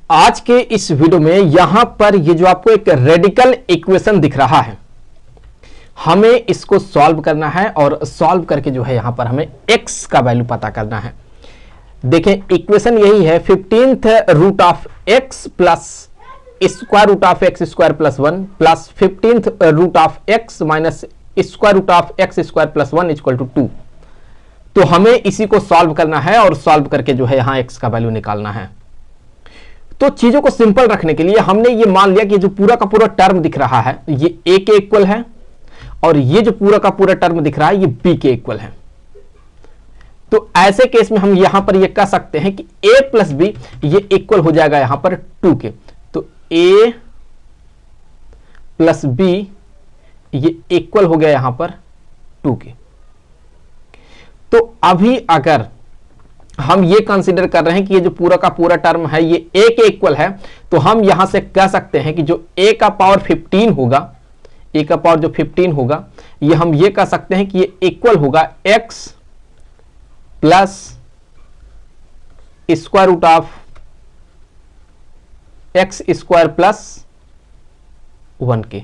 आज के इस वीडियो में यहां पर ये जो आपको एक रेडिकल इक्वेशन दिख रहा है, हमें इसको सॉल्व करना है और सॉल्व करके जो है यहां पर हमें x का वैल्यू पता करना है। देखें इक्वेशन यही है 15th root of x plus square root of x square plus 1 plus 15th root of x minus square root of x square plus 1 equal to 2। तो हमें इसी को सॉल्व करना है और सॉल्व करके जो है यहां x का वैल्यू निकालना है। तो चीजों को सिंपल रखने के लिए हमने ये मान लिया कि जो पूरा का पूरा टर्म दिख रहा है ये a के इक्वल है और ये जो पूरा का पूरा टर्म दिख रहा है ये b के इक्वल है। तो ऐसे केस में हम यहां पर ये कह सकते हैं कि a प्लस बी ये इक्वल हो जाएगा यहां पर 2 के। तो a प्लस बी ये इक्वल हो गया यहां पर 2 के। तो अभी अगर हम ये कंसीडर कर रहे हैं कि ये जो पूरा का पूरा टर्म है ये a के इक्वल है, तो हम यहां से कह सकते हैं कि जो a का पावर 15 होगा, a का पावर जो 15 होगा, ये हम ये कह सकते हैं कि ये इक्वल होगा x plus square root of x square plus 1 के।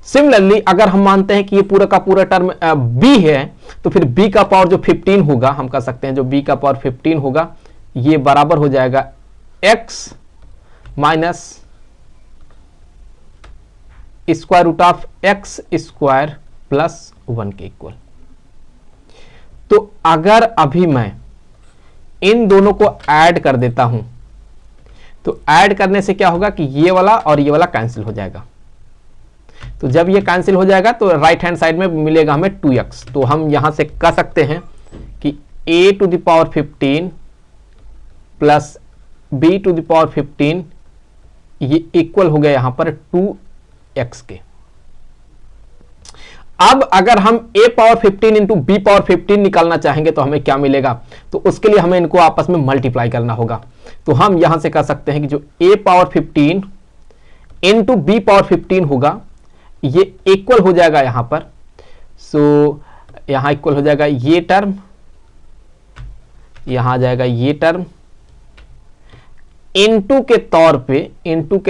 सिमिलरली अगर हम मानते हैं कि ये पूरा का पूरा टर्म b है, तो फिर b का पावर जो 15 होगा, हम कह सकते हैं जो b का पावर 15 होगा ये बराबर हो जाएगा x minus square root of x square plus 1 के इक्वल। तो अगर अभी मैं इन दोनों को ऐड कर देता हूं, तो ऐड करने से क्या होगा कि ये वाला और ये वाला कैंसिल हो जाएगा। तो जब ये कैंसिल हो जाएगा तो राइट हैंड साइड में मिलेगा हमें 2x। तो हम यहां से कह सकते हैं कि a to the power 15 plus b to the power 15 ये इक्वल हो गया यहां पर 2x के। अब अगर हम a power 15 into b power 15 निकालना चाहेंगे तो हमें क्या मिलेगा, तो उसके लिए हमें इनको आपस में मल्टीप्लाई करना होगा। तो हम यहां से कह सकते हैं कि जो a power 15 into b power 15 होगा ये इक्वल हो जाएगा यहां पर, सो यहां इक्वल हो जाएगा ये टर्म, यहां आ जाएगा ये टर्म इनटू के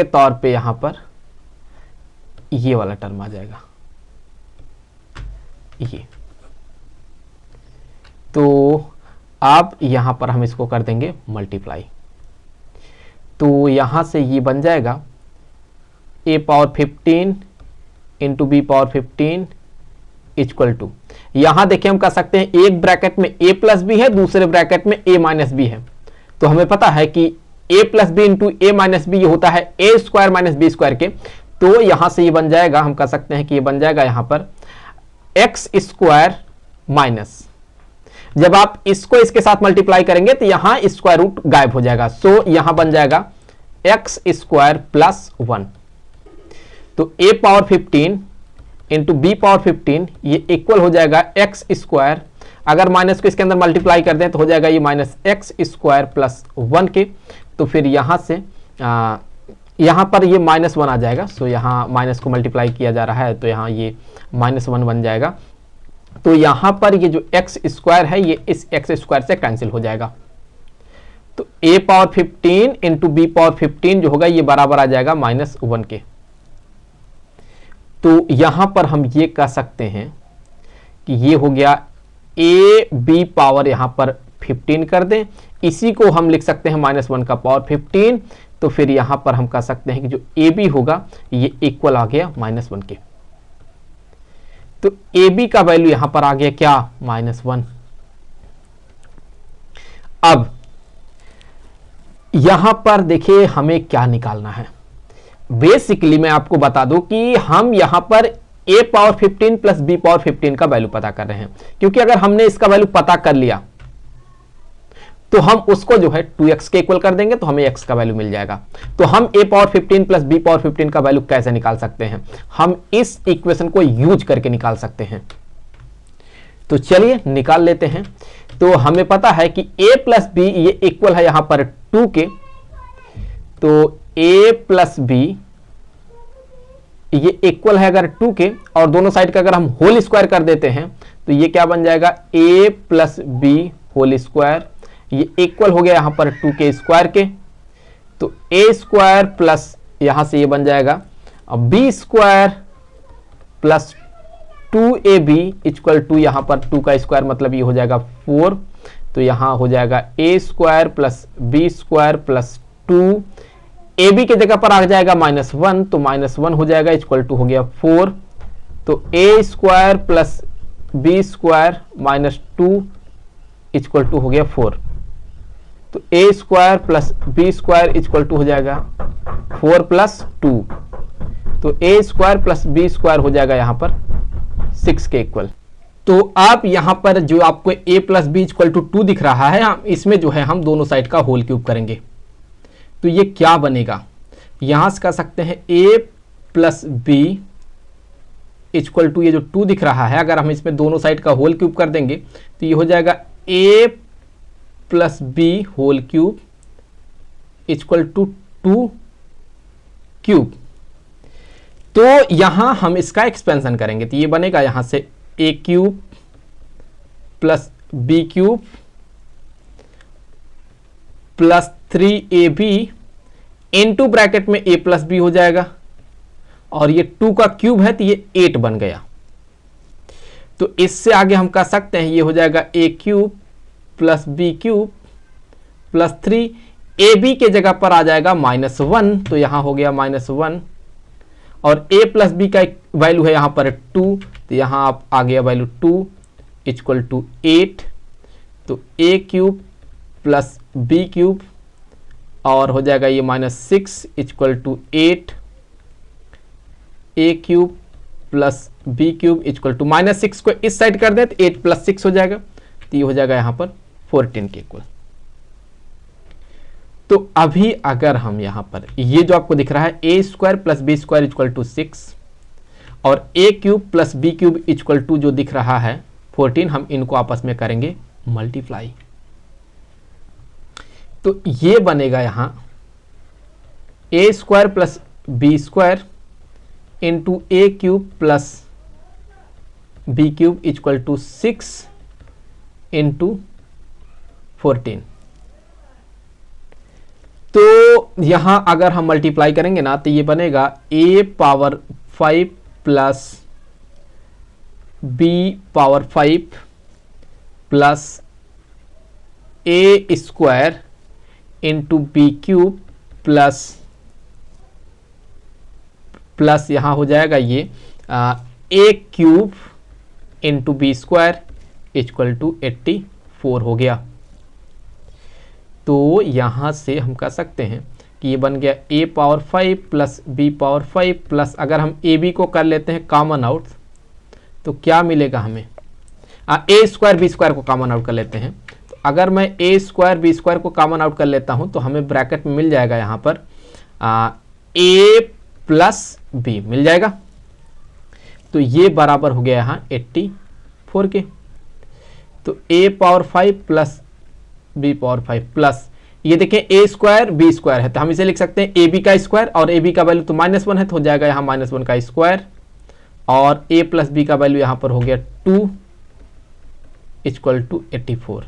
तौर पे यहां पर ये वाला टर्म आ जाएगा ये। तो अब यहां पर हम इसको कर देंगे मल्टीप्लाई। तो यहां से ये बन जाएगा a power 15 into b power 15 equal to, यहां देखिए हम कह सकते हैं एक ब्रैकेट में a प्लस बी है, दूसरे ब्रैकेट में a माइनस बी है। तो हमें पता है कि a plus b into a minus b ये होता है a square minus b square के। तो यहां से ये बन जाएगा, हम कह सकते हैं कि ये बन जाएगा यहां पर एक्स स्क्वायर माइनस, जब आप इसको इसके साथ मल्टीप्लाई करेंगे तो यहां स्क्वायर रूट गायब हो जाएगा। सो यहां बन जाएगा एक्स स्क्वायर प्लस 1। तो a power 15 into b power 15 ये इक्वल हो जाएगा एक्स स्क्वायर, अगर माइनस को इसके अंदर मल्टीप्लाई कर दें तो हो जाएगा ये माइनस एक्स स्क्वायर प्लस 1 के। तो फिर यहां से यहां पर ये -1 आ जाएगा। सो यहां माइनस को मल्टीप्लाई किया जा रहा है तो यहां ये -1 बन जाएगा। तो यहां पर ये जो एक्स स्क्वायर है ये इस एक्स स्क्वायर से कैंसिल हो जाएगा। तो a power 15 into b power 15 जो होगा ये बराबर आ जाएगा -1 के। तो यहां पर हम ये कह सकते हैं कि ये हो गया a b पावर यहां पर 15 कर दें, इसी को हम लिख सकते हैं -1 का पावर 15। तो फिर यहां पर हम कह सकते हैं कि जो a b होगा ये इक्वल आ गया -1 के। तो a b का वैल्यू यहां पर आ गया क्या, -1। अब यहां पर देखिए हमें क्या निकालना है। बेसिकली मैं आपको बता दूं कि हम यहां पर a power 15 plus b power 15 का वैल्यू पता कर रहे हैं, क्योंकि अगर हमने इसका वैल्यू पता कर लिया तो हम उसको जो है 2x के इक्वल कर देंगे तो हमें x का वैल्यू मिल जाएगा। तो हम a power 15 plus b power 15 का वैल्यू कैसे निकाल सकते हैं, हम इस इक्वेशन को यूज करके निकाल सकते हैं। तो चलिए निकाल लेते हैं। तो हमें पता है कि a प्लस बी ये इक्वल है यहां पर 2 के। तो a प्लस बी ये इक्वल है अगर 2 के, और दोनों साइड का अगर हम होल स्क्वायर कर देते हैं तो ये क्या बन जाएगा a plus b whole square ये इक्वल हो गया यहाँ पर 2k स्क्वायर के। तो a स्क्वायर प्लस यहाँ से ये बन जाएगा अब b square plus 2ab equal to यहाँ पर 2 का स्क्वायर मतलब ये हो जाएगा 4। तो यहाँ हो जाएगा a square plus b square plus 2, ab के जगह पर आ जाएगा -1 तो -1 हो जाएगा इक्वल टू हो गया 4। तो a square plus b square minus 2 equal to हो गया 4। तो a square plus b square equal to हो जाएगा 4 प्लस 2। तो a square plus b square हो जाएगा यहाँ पर 6 के इक्वल। तो आप यहाँ पर जो आपको a plus b equal to 2 दिख रहा है, हम इसमें जो है हम दोनों साइड का होल क्यूब करेंगे। तो ये क्या बनेगा, यहां से कर सकते हैं a plus b equal to ये जो 2 दिख रहा है, अगर हम इसमें दोनों साइड का होल क्यूब कर देंगे तो ये हो जाएगा a plus b whole cube equal to 2 cube. तो यहां हम इसका एक्सपेंशन करेंगे तो ये बनेगा यहां से a cube plus b cube plus 3ab into bracket में a प्लस बी हो जाएगा और ये 2 का क्यूब है तो ये 8 बन गया। तो इससे आगे हम कह सकते हैं ये हो जाएगा a cube plus b cube plus 3ab के जगह पर आ जाएगा -1 तो यहां हो गया -1 और a प्लस बी का वैल्यू है यहां पर 2 तो यहां आप आ गया वैल्यू 2 इक्वल टू 8। तो a cube plus b cube और हो जाएगा ये -6 equal to 8। a cube plus b cube equal to -6 को इस साइड कर दें तो 8 प्लस 6 हो जाएगा तो ये हो जाएगा यहां पर 14 के इक्वल। तो अभी अगर हम यहां पर ये जो आपको दिख रहा है a square plus b square equal to 6 और a cube plus b cube equal to जो दिख रहा है 14, हम इनको आपस में करेंगे मल्टीप्लाई। तो ये बनेगा यहां a square plus b square into a cube plus b cube equal to 6 into 14। तो यहां अगर हम मल्टीप्लाई करेंगे ना तो ये बनेगा a power 5 plus b power 5 plus a square into b cube plus यहां हो जाएगा ये a cube into b square equal to 84 हो गया। तो यहां से हम कह सकते हैं कि ये बन गया a power 5 plus b power 5 plus अगर हम a b को कर लेते हैं कॉमन आउट तो क्या मिलेगा हमें, a स्क्वायर बी स्क्वायर को कॉमन आउट कर लेते हैं। तो अगर मैं a स्क्वायर बी स्क्वायर को कॉमन आउट कर लेता हूं तो हमें ब्रैकेट में मिल जाएगा यहां पर a प्लस b मिल जाएगा। तो ये बराबर हो गया यहां 84 के। तो a power 5 plus b power 5 plus ये देखें a स्क्वायर बी स्क्वायर है तो हम इसे लिख सकते हैं ab का स्क्वायर और ab का वैल्यू तो -1 है तो हो जाएगा यहां -1 का स्क्वायर और a प्लस बी का वैल्यू यहां पर हो गया 2 इक्वल टू 84।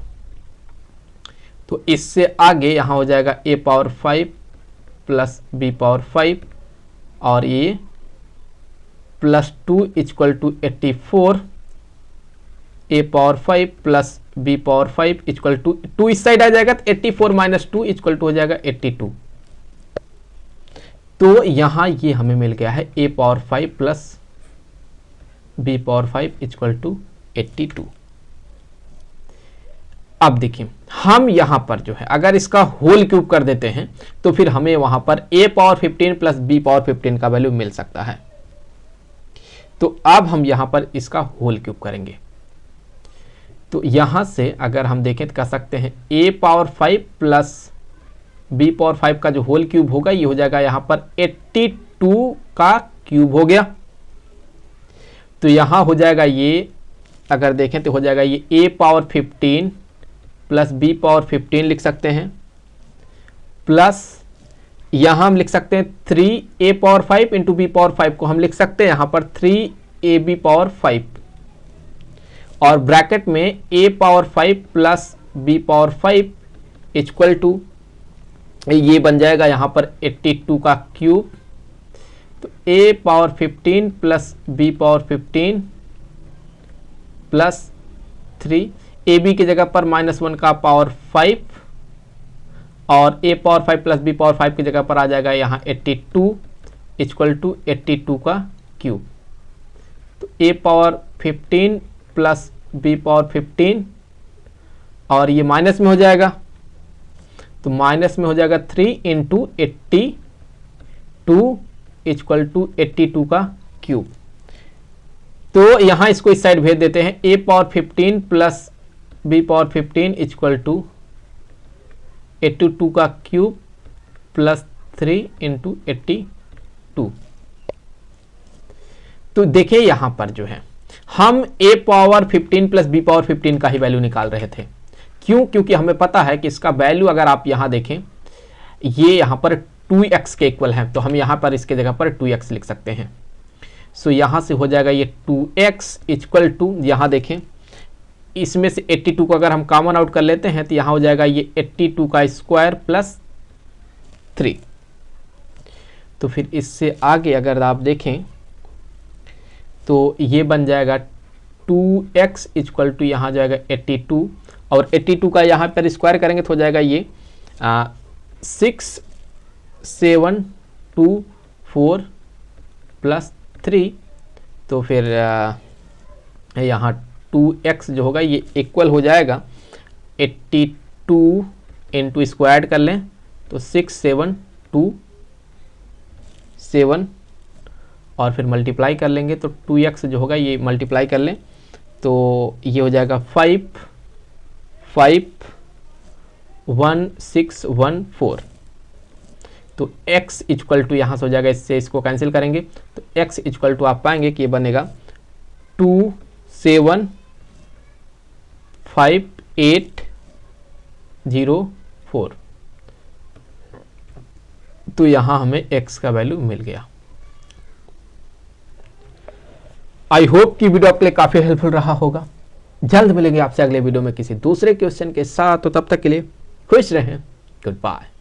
तो इससे आगे यहां हो जाएगा a power 5 plus b power 5 और ये plus 2 equal to 84। a power 5 plus b power 5 equal to 2 इस साइड आ जाएगा तो 84 माइनस 2 इक्वल टू हो जाएगा 82। तो यहां ये हमें मिल गया है a power 5 plus b power 5 equal to 82। अब देखिए हम यहां पर जो है अगर इसका होल क्यूब कर देते हैं तो फिर हमें वहां पर a power 15 plus b power 15 का वैल्यू मिल सकता है। तो अब हम यहां पर इसका होल क्यूब करेंगे। तो यहां से अगर हम देखें तो कह सकते हैं a power 5 plus b power 5 का जो होल क्यूब होगा ये हो जाएगा यहां पर 82 का क्यूब हो गया। तो यहां हो जाएगा ये अगर देखें तो हो जाएगा ये a power 15 plus b power 15 लिख सकते हैं प्लस यहां हम लिख सकते हैं 3a power 5 into b power 5 को हम लिख सकते हैं यहां पर 3ab पावर 5 और ब्रैकेट में a power 5 plus b power 5 equal to ये बन जाएगा यहाँ पर 82 का क्यूब, तो a power 15 plus b power 15 plus 3, a b की जगह पर -1 का पावर 5 और a power 5 plus b power 5 की जगह पर आ जाएगा यहाँ 82 इक्वल टू 82 का क्यूब। तो a power 15 plus b power 15 और ये माइनस में हो जाएगा, तो माइनस में हो जाएगा 3 इंटू 82 इक्वल टू 82 का क्यूब। तो यहां इसको इस साइड भेज देते हैं, a power 15 plus b power 15 equal to 82 का क्यूब प्लस 3 इंटू 82। तो देखिए यहां पर जो है हम a power 15 plus b power 15 का ही वैल्यू निकाल रहे थे। क्यों? क्योंकि हमें पता है कि इसका वैल्यू अगर आप यहां देखें ये यहां पर 2x के इक्वल है, तो हम यहां पर इसके जगह पर 2x लिख सकते हैं। सो यहां से हो जाएगा ये 2x इक्वल टू, यहां देखें इसमें से 82 को अगर हम कॉमन आउट कर लेते हैं तो यहां हो जाएगा ये 82 का स्क्वायर प्लस 3। तो फिर इससे आगे अगर आप देखें तो ये बन जाएगा 2x इक्वल टू यहाँ जाएगा 82 और 82 का यहाँ पर स्क्वायर करेंगे तो हो जाएगा ये 6 7 2 4 प्लस 3। तो फिर यहाँ 2x जो होगा ये इक्वल हो जाएगा 82 इंटू स्क्वायर कर लें तो 6 7 2 7 और फिर मल्टीप्लाई कर लेंगे तो 2x जो होगा ये मल्टीप्लाई कर लें तो ये हो जाएगा 5 5 1 6 1 4। तो x इक्वल टू यहाँ से हो जाएगा, इससे इसको कैंसिल करेंगे तो x इक्वल टू आप पाएंगे कि ये बनेगा 2 7 5 8 0 4। तो यहाँ हमें x का वैल्यू मिल गया। आई होप कि वीडियो आपके लिए काफी हेल्पफुल रहा होगा। जल्द मिलेंगे आपसे अगले वीडियो में किसी दूसरे क्वेश्चन के साथ, तो तब तक के लिए खुश रहें। Good bye.